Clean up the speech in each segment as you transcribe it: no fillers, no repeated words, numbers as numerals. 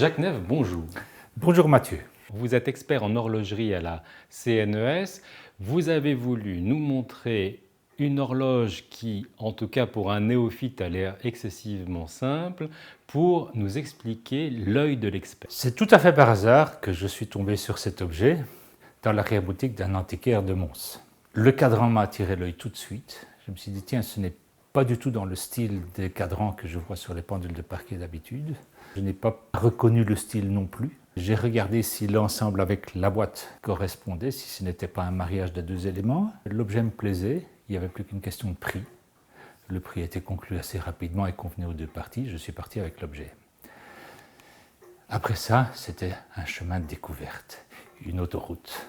Jacques Neve, bonjour. Bonjour Mathieu. Vous êtes expert en horlogerie à la CNES. Vous avez voulu nous montrer une horloge qui, en tout cas pour un néophyte, a l'air excessivement simple, pour nous expliquer l'œil de l'expert. C'est tout à fait par hasard que je suis tombé sur cet objet dans l'arrière-boutique d'un antiquaire de Mons. Le cadran m'a attiré l'œil tout de suite. Je me suis dit, tiens, ce n'est pas du tout dans le style des cadrans que je vois sur les pendules de parquet d'habitude. Je n'ai pas reconnu le style non plus. J'ai regardé si l'ensemble avec la boîte correspondait, si ce n'était pas un mariage de deux éléments. L'objet me plaisait, il n'y avait plus qu'une question de prix. Le prix a été conclu assez rapidement et convenait aux deux parties. Je suis parti avec l'objet. Après ça, c'était un chemin de découverte, une autoroute.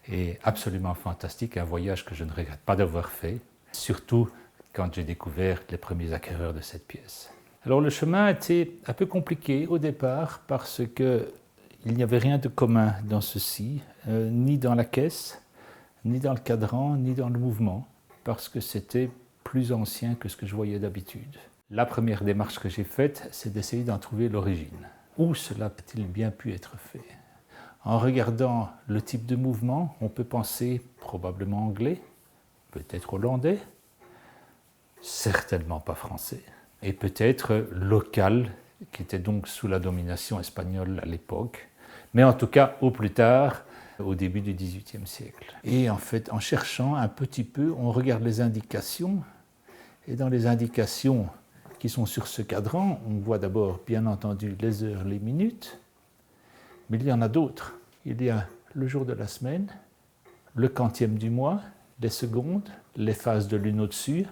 Et absolument fantastique, un voyage que je ne regrette pas d'avoir fait, surtout quand j'ai découvert les premiers acquéreurs de cette pièce. Alors le chemin était un peu compliqué au départ parce qu'il n'y avait rien de commun dans ceci, ni dans la caisse, ni dans le cadran, ni dans le mouvement, parce que c'était plus ancien que ce que je voyais d'habitude. La première démarche que j'ai faite, c'est d'essayer d'en trouver l'origine. Où cela peut-il bien pu être fait ? En regardant le type de mouvement, on peut penser probablement anglais, peut-être hollandais, certainement pas français, et peut-être local, qui était donc sous la domination espagnole à l'époque, mais en tout cas au plus tard, au début du XVIIIe siècle. Et en fait, en cherchant un petit peu, on regarde les indications, et dans les indications qui sont sur ce cadran, on voit d'abord, bien entendu, les heures, les minutes, mais il y en a d'autres. Il y a le jour de la semaine, le quantième du mois, les secondes, les phases de lune au-dessus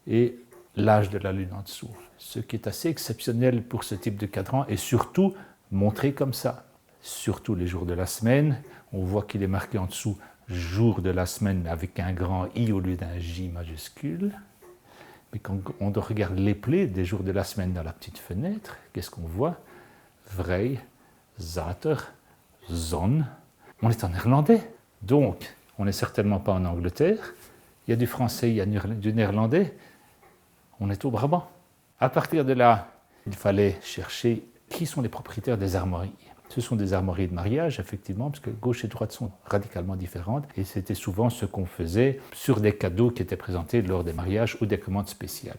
et l'âge de la lune en dessous. Ce qui est assez exceptionnel pour ce type de cadran et surtout montré comme ça. Surtout les jours de la semaine, on voit qu'il est marqué en dessous jour de la semaine avec un grand I au lieu d'un J majuscule. Mais quand on regarde les plaies des jours de la semaine dans la petite fenêtre, qu'est-ce qu'on voit ? Vrij, zater, zon. On est en néerlandais. Donc, on n'est certainement pas en Angleterre. Il y a du français, il y a du néerlandais. On est au Brabant. À partir de là, il fallait chercher qui sont les propriétaires des armoiries. Ce sont des armoiries de mariage, effectivement, parce que gauche et droite sont radicalement différentes. Et c'était souvent ce qu'on faisait sur des cadeaux qui étaient présentés lors des mariages ou des commandes spéciales.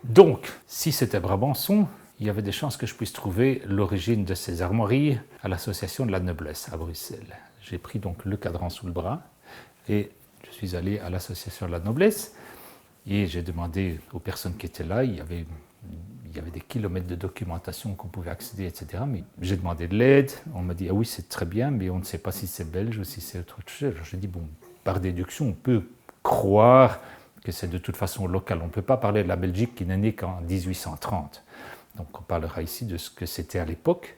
Donc, si c'était Brabançon, il y avait des chances que je puisse trouver l'origine de ces armoiries à l'Association de la Noblesse à Bruxelles. J'ai pris donc le cadran sous le bras et je suis allé à l'Association de la Noblesse et j'ai demandé aux personnes qui étaient là, il y avait des kilomètres de documentation qu'on pouvait accéder, etc. Mais j'ai demandé de l'aide, on m'a dit « Ah oui, c'est très bien, mais on ne sait pas si c'est belge ou si c'est autre chose ». Alors j'ai dit « Bon, par déduction, on peut croire que c'est de toute façon local. On ne peut pas parler de la Belgique qui n'est née qu'en 1830 ». Donc on parlera ici de ce que c'était à l'époque,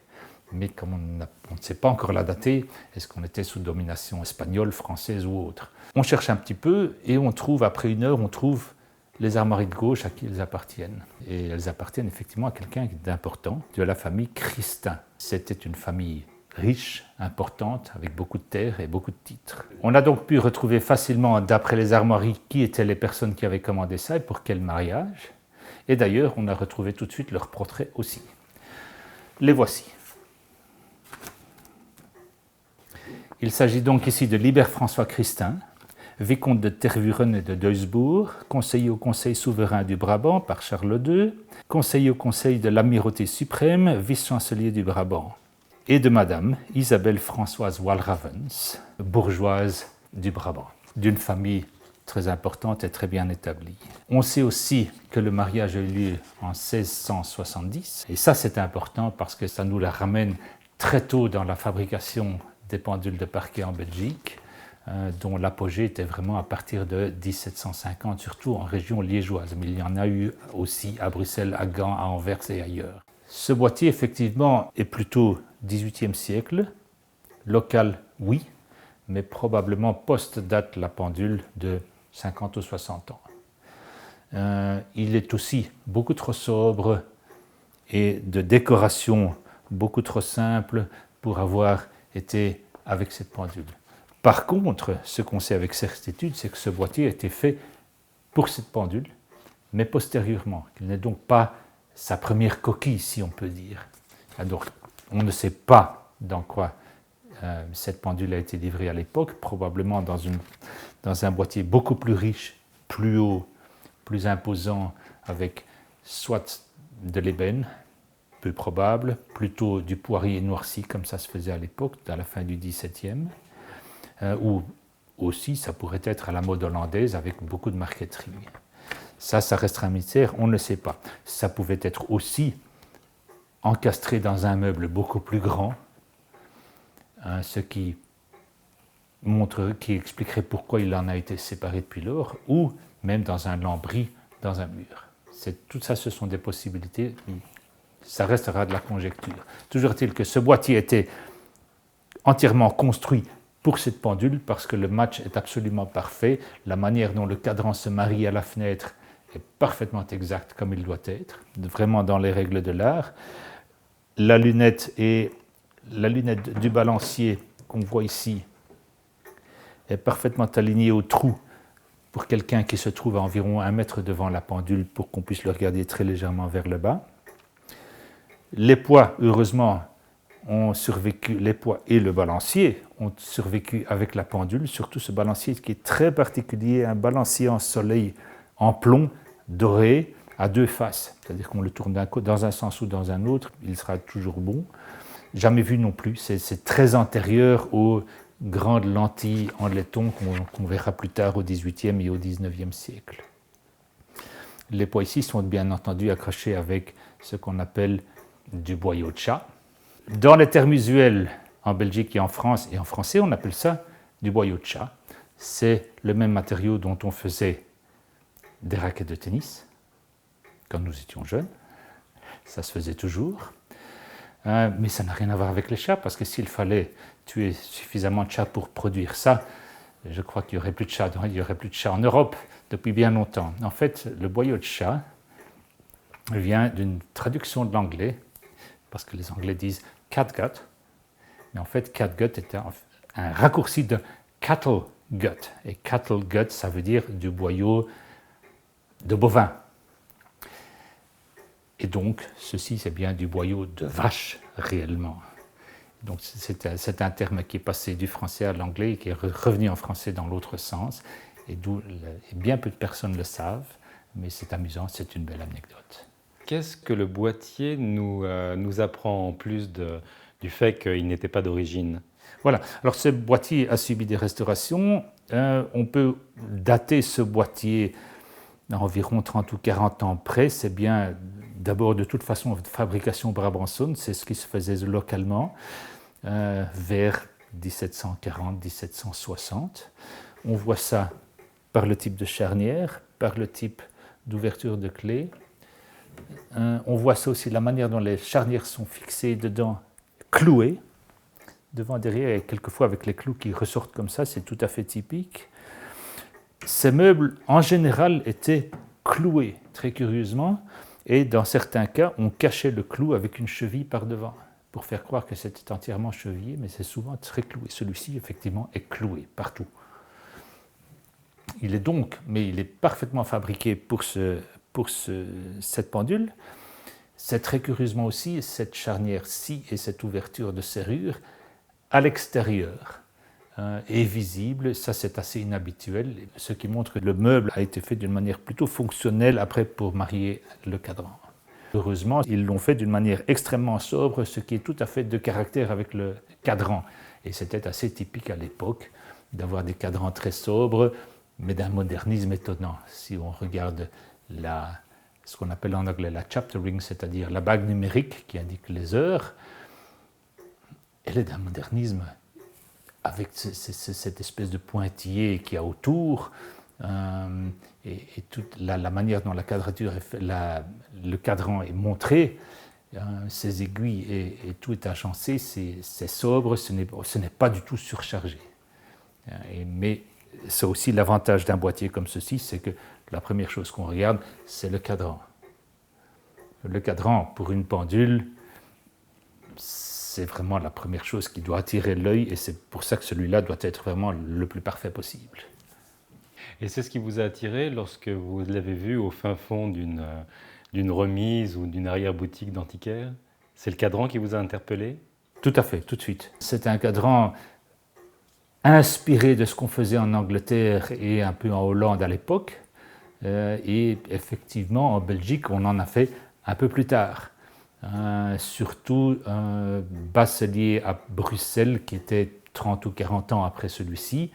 mais comme on ne sait pas encore la dater, est-ce qu'on était sous domination espagnole, française ou autre. On cherche un petit peu et on trouve, après une heure, on trouve les armoiries de gauche à qui elles appartiennent. Et elles appartiennent effectivement à quelqu'un d'important, de la famille Christin. C'était une famille riche, importante, avec beaucoup de terres et beaucoup de titres. On a donc pu retrouver facilement, d'après les armoiries, qui étaient les personnes qui avaient commandé ça et pour quel mariage. Et d'ailleurs, on a retrouvé tout de suite leurs portraits aussi. Les voici. Il s'agit donc ici de Libert François Christin, vicomte de Tervuren et de Duisbourg, conseiller au Conseil souverain du Brabant par Charles II, conseiller au Conseil de l'Amirauté suprême, vice-chancelier du Brabant, et de Madame Isabelle Françoise Walravens, bourgeoise du Brabant, d'une famille très importante et très bien établie. On sait aussi que le mariage a eu lieu en 1670, et ça c'est important parce que ça nous la ramène très tôt dans la fabrication des pendules de parquet en Belgique, dont l'apogée était vraiment à partir de 1750, surtout en région liégeoise, mais il y en a eu aussi à Bruxelles, à Gand, à Anvers et ailleurs. Ce boîtier, effectivement, est plutôt 18e siècle, local, oui, mais probablement post-date la pendule de 50 ou 60 ans. Il est aussi beaucoup trop sobre et de décoration beaucoup trop simple pour avoir été avec cette pendule. Par contre, ce qu'on sait avec certitude, c'est que ce boîtier a été fait pour cette pendule, mais postérieurement, qu'il n'est donc pas sa première coquille, si on peut dire. Donc, On ne sait pas dans quoi cette pendule a été livrée à l'époque, probablement dans un boîtier beaucoup plus riche, plus haut, plus imposant, avec soit de l'ébène, peu probable, plutôt du poirier noirci, comme ça se faisait à l'époque, à la fin du XVIIe, ou aussi ça pourrait être à la mode hollandaise avec beaucoup de marqueterie. Ça restera un mystère, on ne sait pas. Ça pouvait être aussi encastré dans un meuble beaucoup plus grand, ce qui expliquerait pourquoi il en a été séparé depuis lors, ou même dans un lambris, dans un mur. Tout ça, ce sont des possibilités, ça restera de la conjecture. Toujours est-il que ce boîtier était entièrement construit pour cette pendule, parce que le match est absolument parfait, la manière dont le cadran se marie à la fenêtre est parfaitement exact comme il doit être, vraiment dans les règles de l'art. La lunette du balancier qu'on voit ici est parfaitement alignée au trou pour quelqu'un qui se trouve à environ 1 mètre devant la pendule pour qu'on puisse le regarder très légèrement vers le bas. Les poids, heureusement, ont survécu, les poids et le balancier ont survécu avec la pendule, surtout ce balancier qui est très particulier, un balancier en soleil en plomb doré à 2 faces, c'est-à-dire qu'on le tourne dans un sens ou dans un autre, il sera toujours bon. Jamais vu non plus, c'est très antérieur aux grandes lentilles en laiton qu'on verra plus tard au XVIIIe et au XIXe siècle. Les poids ici sont bien entendu accrochés avec ce qu'on appelle du boyau de chat. Dans les termes usuels en Belgique et en France, et en français, on appelle ça du boyau de chat. C'est le même matériau dont on faisait des raquettes de tennis quand nous étions jeunes. Ça se faisait toujours. Mais ça n'a rien à voir avec les chats, parce que s'il fallait tuer suffisamment de chats pour produire ça, je crois qu'il n'y aurait plus de chats, il y aurait plus de chats en Europe depuis bien longtemps. En fait, le boyau de chat vient d'une traduction de l'anglais, parce que les Anglais disent catgut, mais en fait catgut est un raccourci de cattle gut, et cattle gut ça veut dire du boyau de bovin. Et donc ceci c'est bien du boyau de vache réellement. Donc c'est un terme qui est passé du français à l'anglais et qui est revenu en français dans l'autre sens, et bien peu de personnes le savent, mais c'est amusant, c'est une belle anecdote. Qu'est-ce que le boîtier nous apprend en plus du fait qu'il n'était pas d'origine? Voilà, alors ce boîtier a subi des restaurations. On peut dater ce boîtier à environ 30 ou 40 ans près. C'est bien d'abord de toute façon de fabrication Brabançonne, c'est ce qui se faisait localement vers 1740-1760. On voit ça par le type de charnière, par le type d'ouverture de clé. On voit ça aussi, la manière dont les charnières sont fixées dedans, clouées, devant, derrière, et quelquefois avec les clous qui ressortent comme ça, c'est tout à fait typique. Ces meubles, en général, étaient cloués, très curieusement, et dans certains cas, on cachait le clou avec une cheville par devant, pour faire croire que c'était entièrement chevillé, mais c'est souvent très cloué. Celui-ci, effectivement, est cloué partout. Il est parfaitement fabriqué pour cette pendule. C'est très curieusement aussi cette charnière-ci et cette ouverture de serrure à l'extérieur est visible. Ça, c'est assez inhabituel, ce qui montre que le meuble a été fait d'une manière plutôt fonctionnelle après pour marier le cadran. Heureusement, ils l'ont fait d'une manière extrêmement sobre, ce qui est tout à fait de caractère avec le cadran. Et c'était assez typique à l'époque d'avoir des cadrans très sobres, mais d'un modernisme étonnant. Si on regarde ce qu'on appelle en anglais la chapter ring, c'est-à-dire la bague numérique qui indique les heures, elle est d'un modernisme avec cette espèce de pointillé qu'il y a autour, et toute la manière dont la quadrature est fait, le cadran est montré, ses aiguilles et tout est agencé, c'est sobre, ce n'est pas du tout surchargé. Mais c'est aussi l'avantage d'un boîtier comme ceci, c'est que la première chose qu'on regarde, c'est le cadran. Le cadran, pour une pendule, c'est vraiment la première chose qui doit attirer l'œil, et c'est pour ça que celui-là doit être vraiment le plus parfait possible. Et c'est ce qui vous a attiré lorsque vous l'avez vu au fin fond d'une remise ou d'une arrière-boutique d'antiquaire? C'est le cadran qui vous a interpellé? Tout à fait, tout de suite. C'est un cadran inspiré de ce qu'on faisait en Angleterre et un peu en Hollande à l'époque. Et effectivement, en Belgique, on en a fait un peu plus tard. Surtout Basselier à Bruxelles, qui était 30 ou 40 ans après celui-ci,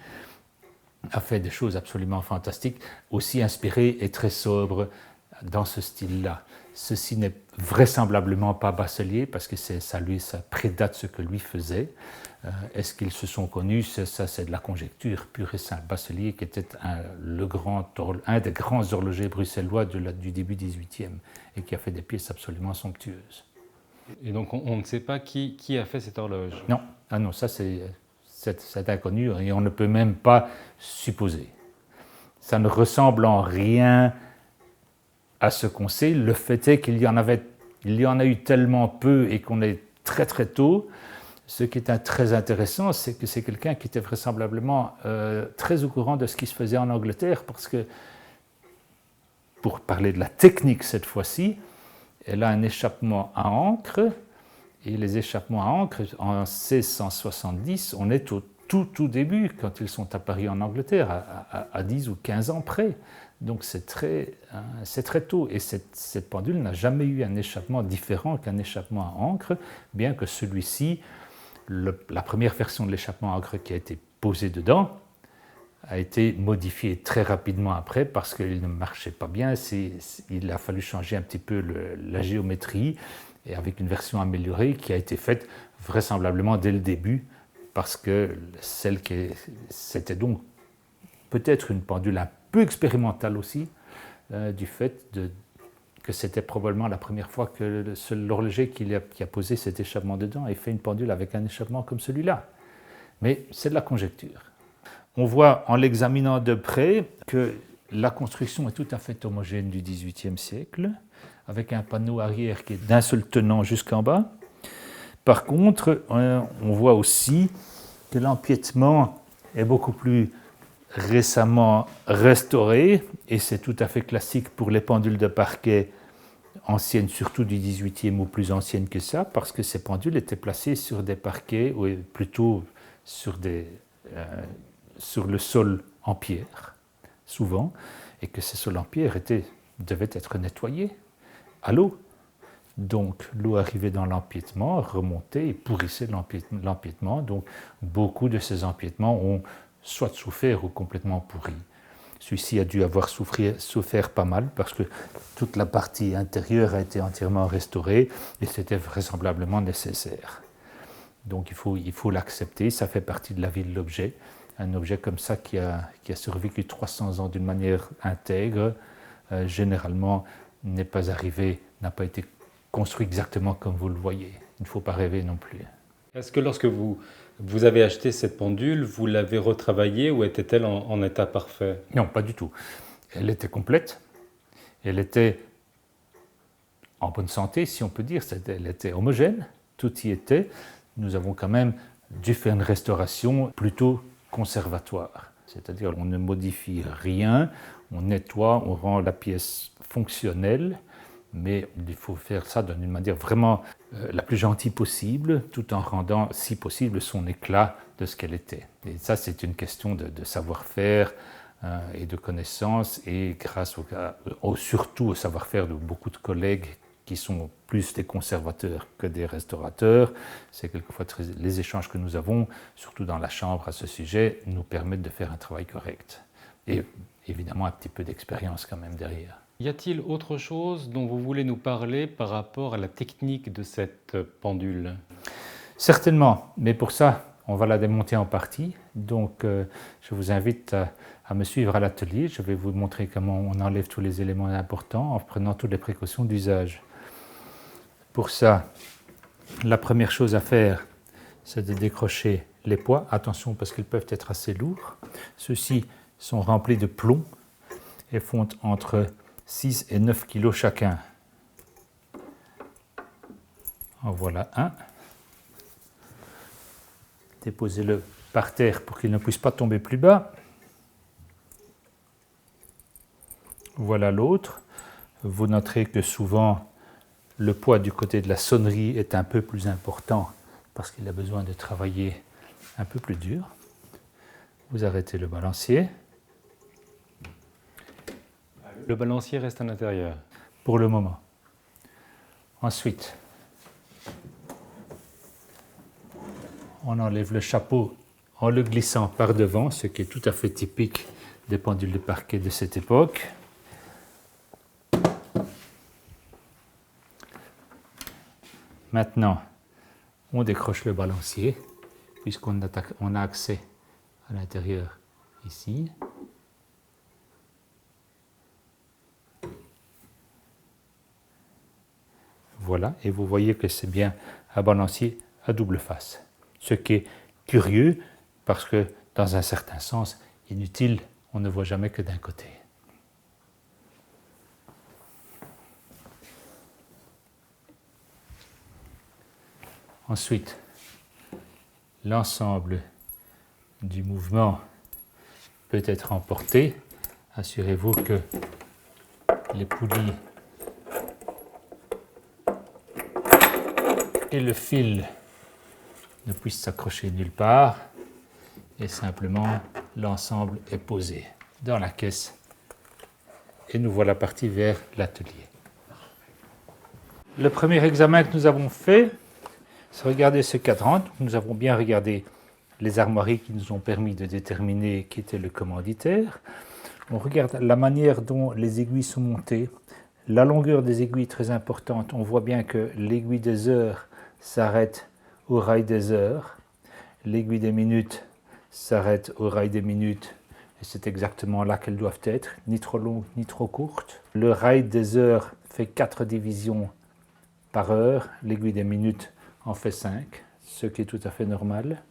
a fait des choses absolument fantastiques, aussi inspirées et très sobres dans ce style-là. Ceci n'est vraisemblablement pas Basselier, parce que ça prédate ce que lui faisait. Est-ce qu'ils se sont connus? Ça, c'est de la conjecture pure et simple. Basselier, qui était un des grands horlogers bruxellois du début 18e, et qui a fait des pièces absolument somptueuses. Et donc on ne sait pas qui a fait cette horloge? Non, non, ça c'est inconnu, et on ne peut même pas supposer. Ça ne ressemble en rien à ce qu'on sait. Le fait est qu'il y en a eu tellement peu et qu'on est très très tôt. Ce qui est très intéressant, c'est que c'est quelqu'un qui était vraisemblablement très au courant de ce qui se faisait en Angleterre, parce que, pour parler de la technique cette fois-ci, elle a un échappement à encre, et les échappements à encre, en 1670, on est au tout début, quand ils sont apparus en Angleterre, à 10 ou 15 ans près. Donc c'est très tôt, et cette pendule n'a jamais eu un échappement différent qu'un échappement à encre, bien que celui-ci, la première version de l'échappement à encre qui a été posée dedans, a été modifiée très rapidement après parce qu'il ne marchait pas bien. Il a fallu changer un petit peu la géométrie, et avec une version améliorée qui a été faite vraisemblablement dès le début, parce que c'était donc peut-être une pendule un peu expérimentale aussi, du fait que c'était probablement la première fois que l'horloger qui a posé cet échappement dedans ait fait une pendule avec un échappement comme celui-là. Mais c'est de la conjecture. On voit en l'examinant de près que la construction est tout à fait homogène du XVIIIe siècle, avec un panneau arrière qui est d'un seul tenant jusqu'en bas. Par contre, on voit aussi que l'empiètement est beaucoup plus récemment restauré, et c'est tout à fait classique pour les pendules de parquet anciennes, surtout du XVIIIe ou plus anciennes que ça, parce que ces pendules étaient placées sur des parquets, ou plutôt sur le sol en pierre, souvent, et que ces sols en pierre devaient être nettoyés à l'eau. Donc l'eau arrivait dans l'empiètement, remontait et pourrissait l'empiètement. Donc beaucoup de ces empiètements ont soit souffert ou complètement pourri. Celui-ci a dû avoir souffert pas mal, parce que toute la partie intérieure a été entièrement restaurée, et c'était vraisemblablement nécessaire. Donc il faut l'accepter, ça fait partie de la vie de l'objet. Un objet comme ça qui a survécu 300 ans d'une manière intègre, généralement n'a pas été construit exactement comme vous le voyez. Il ne faut pas rêver non plus. Est-ce que lorsque vous avez acheté cette pendule, vous l'avez retravaillée, ou était-elle en état parfait? Non, pas du tout. Elle était complète, elle était en bonne santé, si on peut dire, elle était homogène, tout y était. Nous avons quand même dû faire une restauration plutôt conservatoire. C'est-à-dire on ne modifie rien, on nettoie, on rend la pièce fonctionnelle, mais il faut faire ça d'une manière vraiment la plus gentille possible, tout en rendant, si possible, son éclat de ce qu'elle était. Et ça, c'est une question de savoir-faire et de connaissances, et grâce surtout au savoir-faire de beaucoup de collègues qui sont plus des conservateurs que des restaurateurs. C'est quelquefois les échanges que nous avons, surtout dans la chambre à ce sujet, nous permettent de faire un travail correct. Et évidemment, un petit peu d'expérience quand même derrière. Y a-t-il autre chose dont vous voulez nous parler par rapport à la technique de cette pendule? Certainement, mais pour ça, on va la démonter en partie. Donc, je vous invite à me suivre à l'atelier. Je vais vous montrer comment on enlève tous les éléments importants en prenant toutes les précautions d'usage. Pour ça, la première chose à faire, c'est de décrocher les poids. Attention, parce qu'ils peuvent être assez lourds. Ceux-ci sont remplis de plomb et font entre 6 et 9 kg chacun. En voilà un. Déposez-le par terre pour qu'il ne puisse pas tomber plus bas. Voilà l'autre. Vous noterez que souvent le poids du côté de la sonnerie est un peu plus important parce qu'il a besoin de travailler un peu plus dur. Vous arrêtez le balancier. Le balancier reste à l'intérieur. Pour le moment. Ensuite, on enlève le chapeau en le glissant par devant, ce qui est tout à fait typique des pendules de parquet de cette époque. Maintenant, on décroche le balancier, puisqu'on a accès à l'intérieur ici. Voilà, et vous voyez que c'est bien un balancier à double face. Ce qui est curieux, parce que dans un certain sens, inutile, on ne voit jamais que d'un côté. Ensuite, l'ensemble du mouvement peut être emporté. Assurez-vous que les poulies et le fil ne puissent s'accrocher nulle part, et simplement l'ensemble est posé dans la caisse. Et nous voilà partis vers l'atelier. Le premier examen que nous avons fait, c'est regarder ce cadran. Nous avons bien regardé les armoiries qui nous ont permis de déterminer qui était le commanditaire. On regarde la manière dont les aiguilles sont montées, la longueur des aiguilles très importante. On voit bien que l'aiguille des heures s'arrête au rail des heures, l'aiguille des minutes s'arrête au rail des minutes, et c'est exactement là qu'elles doivent être, ni trop longues ni trop courtes. Le rail des heures fait 4 divisions par heure, l'aiguille des minutes en fait 5, ce qui est tout à fait normal.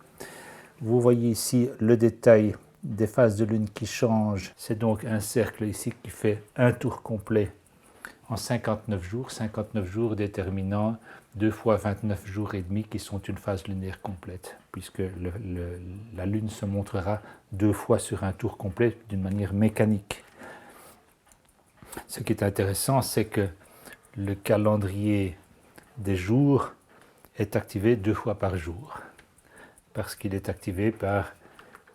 Vous voyez ici le détail des phases de lune qui changent. C'est donc un cercle ici qui fait un tour complet en 59 jours déterminant 2 fois 29 jours et demi qui sont une phase lunaire complète, puisque la lune se montrera 2 fois sur un tour complet d'une manière mécanique. Ce qui est intéressant, c'est que le calendrier des jours est activé 2 fois par jour, parce qu'il est activé par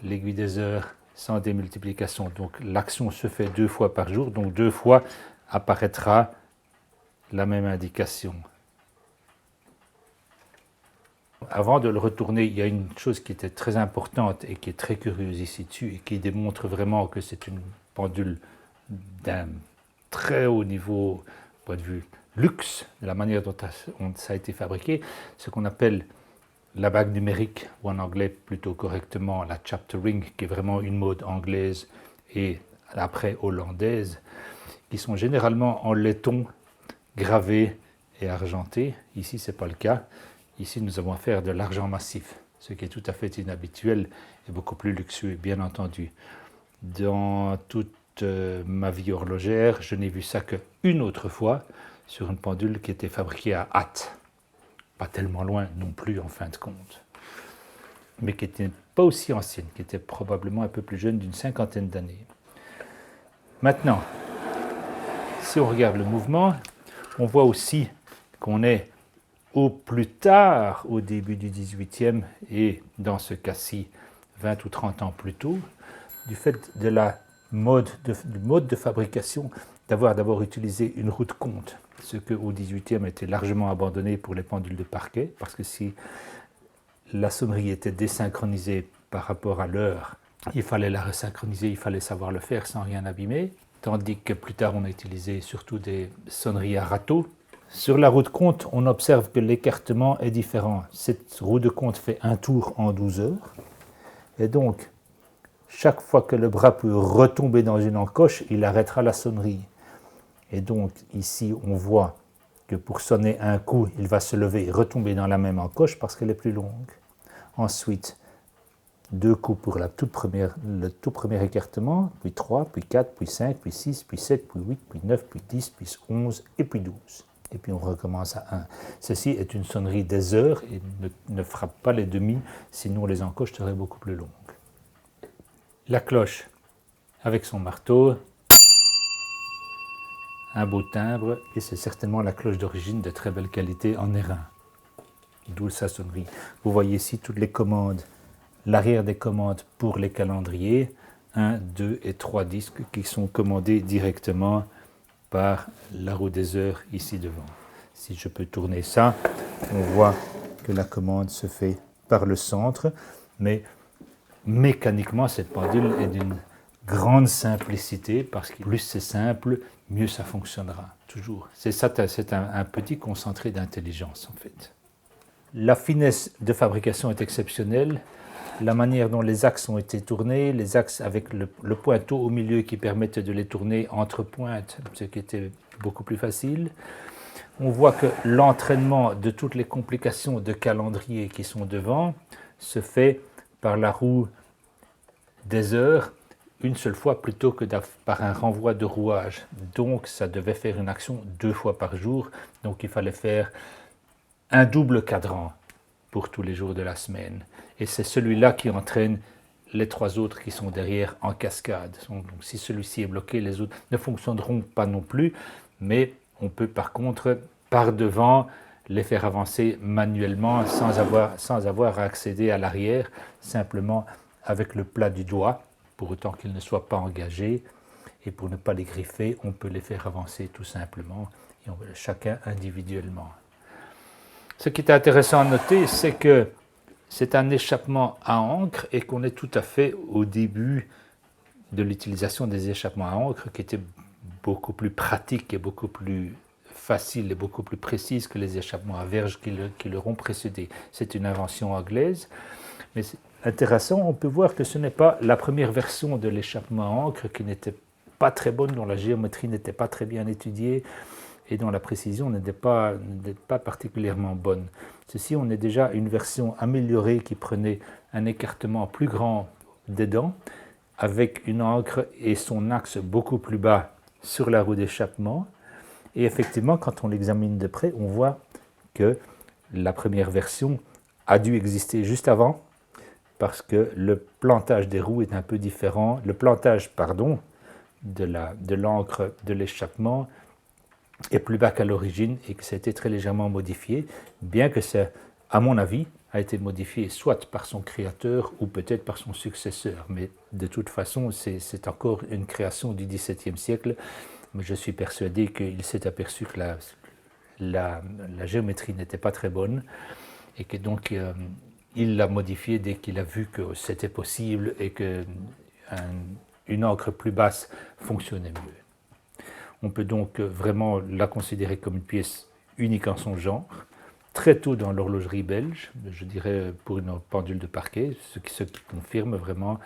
l'aiguille des heures sans démultiplication. Donc l'action se fait 2 fois par jour, donc 2 fois apparaîtra la même indication. Avant de le retourner, il y a une chose qui était très importante et qui est très curieuse ici dessus et qui démontre vraiment que c'est une pendule d'un très haut niveau, point de vue luxe, de la manière dont ça a été fabriqué, ce qu'on appelle la bague numérique, ou en anglais plutôt correctement la chapter ring, qui est vraiment une mode anglaise et après hollandaise, qui sont généralement en laiton, gravés et argentés. Ici, ce n'est pas le cas. Ici, nous avons affaire de l'argent massif, ce qui est tout à fait inhabituel et beaucoup plus luxueux, bien entendu. Dans toute ma vie horlogère, je n'ai vu ça qu'une autre fois sur une pendule qui était fabriquée à Ath. Pas tellement loin non plus en fin de compte, mais qui n'était pas aussi ancienne, qui était probablement un peu plus jeune, d'une 50aine d'années. Maintenant, si on regarde le mouvement, on voit aussi qu'on est au plus tard au début du 18e et dans ce cas-ci 20 ou 30 ans plus tôt, du fait de la du mode de fabrication d'avoir d'abord utilisé une roue de compte, ce qui au 18e était largement abandonné pour les pendules de parquet, parce que si la sonnerie était désynchronisée par rapport à l'heure, il fallait la resynchroniser, il fallait savoir le faire sans rien abîmer, tandis que plus tard on a utilisé surtout des sonneries à râteau. Sur la roue de compte, on observe que l'écartement est différent. Cette roue de compte fait un tour en 12 heures, et donc chaque fois que le bras peut retomber dans une encoche, il arrêtera la sonnerie. Et donc ici, on voit que pour sonner un coup, il va se lever et retomber dans la même encoche parce qu'elle est plus longue. Ensuite, 2 coups pour le tout premier écartement, puis 3, puis 4, puis 5, puis 6, puis 7, puis 8, puis 9, puis 10, puis 11 et puis 12. Et puis on recommence à 1. Ceci est une sonnerie des heures et ne frappe pas les demi, sinon les encoches seraient beaucoup plus longues. La cloche avec son marteau un beau timbre, et c'est certainement la cloche d'origine de très belle qualité en airain, d'où sa sonnerie. Vous voyez ici toutes les commandes, l'arrière des commandes pour les calendriers, 1, 2 et 3 disques qui sont commandés directement par la roue des heures ici devant. Si je peux tourner ça, on voit que la commande se fait par le centre, mais mécaniquement cette pendule est d'une grande simplicité, parce que plus c'est simple, mieux ça fonctionnera, toujours. C'est un petit concentré d'intelligence en fait. La finesse de fabrication est exceptionnelle. La manière dont les axes ont été tournés, les axes avec le pointeau au milieu qui permettait de les tourner entre pointes, ce qui était beaucoup plus facile. On voit que l'entraînement de toutes les complications de calendrier qui sont devant se fait par la roue des heures une seule fois plutôt que par un renvoi de rouage. Donc ça devait faire une action 2 fois par jour, donc il fallait faire un double cadran pour tous les jours de la semaine. Et c'est celui-là qui entraîne les 3 autres qui sont derrière en cascade. Donc, si celui-ci est bloqué, les autres ne fonctionneront pas non plus, mais on peut par contre, par devant, les faire avancer manuellement sans avoir à accéder à l'arrière, simplement avec le plat du doigt, pour autant qu'ils ne soient pas engagés. Et pour ne pas les griffer, on peut les faire avancer tout simplement, et chacun individuellement. Ce qui est intéressant à noter, c'est que c'est un échappement à encre et qu'on est tout à fait au début de l'utilisation des échappements à encre qui étaient beaucoup plus pratiques et beaucoup plus faciles et beaucoup plus précises que les échappements à verge qui leur ont précédé. C'est une invention anglaise, mais c'est intéressant, on peut voir que ce n'est pas la première version de l'échappement à encre qui n'était pas très bonne, dont la géométrie n'était pas très bien étudiée et dont la précision n'était pas particulièrement bonne. Ceci, on est déjà une version améliorée qui prenait un écartement plus grand des dents, avec une encre et son axe beaucoup plus bas sur la roue d'échappement. Et effectivement, quand on l'examine de près, on voit que la première version a dû exister juste avant, parce que le plantage des roues est un peu différent. Le plantage, de l'encre de l'échappement est plus bas qu'à l'origine et que ça a été très légèrement modifié, bien que ça, à mon avis, a été modifié soit par son créateur ou peut-être par son successeur. Mais de toute façon, c'est encore une création du XVIIe siècle. Mais je suis persuadé qu'il s'est aperçu que la géométrie n'était pas très bonne et que donc il l'a modifié dès qu'il a vu que c'était possible et qu'une encre plus basse fonctionnait mieux. On peut donc vraiment la considérer comme une pièce unique en son genre, très tôt dans l'horlogerie belge, je dirais pour une pendule de parquet, ce qui confirme vraiment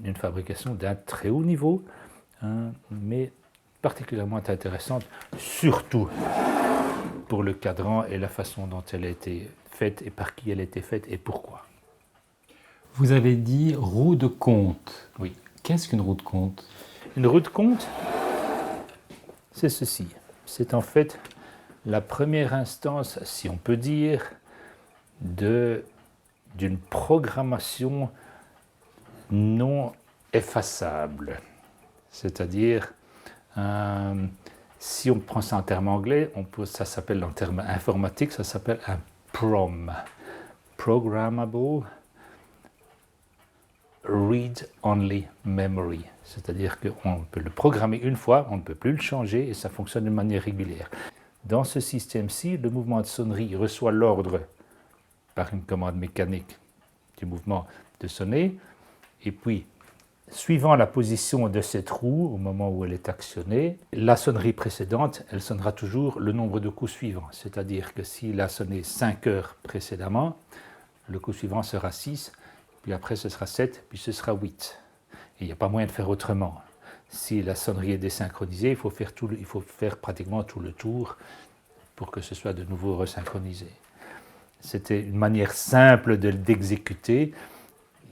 une fabrication d'un très haut niveau, mais particulièrement intéressante, surtout pour le cadran et la façon dont elle a été faite et par qui elle a été faite et pourquoi. Vous avez dit roue de compte. Oui. Qu'est-ce qu'une roue de compte? Une roue de compte, c'est ceci. C'est en fait la première instance, si on peut dire, d'une programmation non effaçable. C'est-à-dire, si on prend ça en termes anglais, ça s'appelle en termes informatiques, ça s'appelle un PROM. Programmable Read Only Memory. C'est-à-dire qu'on peut le programmer une fois, on ne peut plus le changer et ça fonctionne de manière régulière. Dans ce système-ci, le mouvement de sonnerie reçoit l'ordre par une commande mécanique du mouvement de sonner, et puis, suivant la position de cette roue au moment où elle est actionnée, la sonnerie précédente, elle sonnera toujours le nombre de coups suivants. C'est-à-dire que s'il a sonné 5 heures précédemment, le coup suivant sera 6, puis après ce sera 7, puis ce sera 8. Et il n'y a pas moyen de faire autrement. Si la sonnerie est désynchronisée, il faut faire pratiquement tout le tour pour que ce soit de nouveau resynchronisé. C'était une manière simple d'exécuter.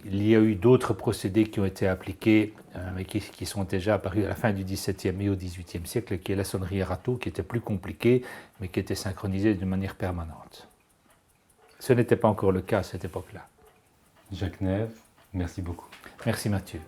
Il y a eu d'autres procédés qui ont été appliqués, mais qui sont déjà apparus à la fin du XVIIe et au XVIIIe siècle, qui est la sonnerie à râteau, qui était plus compliquée, mais qui était synchronisée de manière permanente. Ce n'était pas encore le cas à cette époque-là. Jacques Neve, merci beaucoup. Merci Mathieu.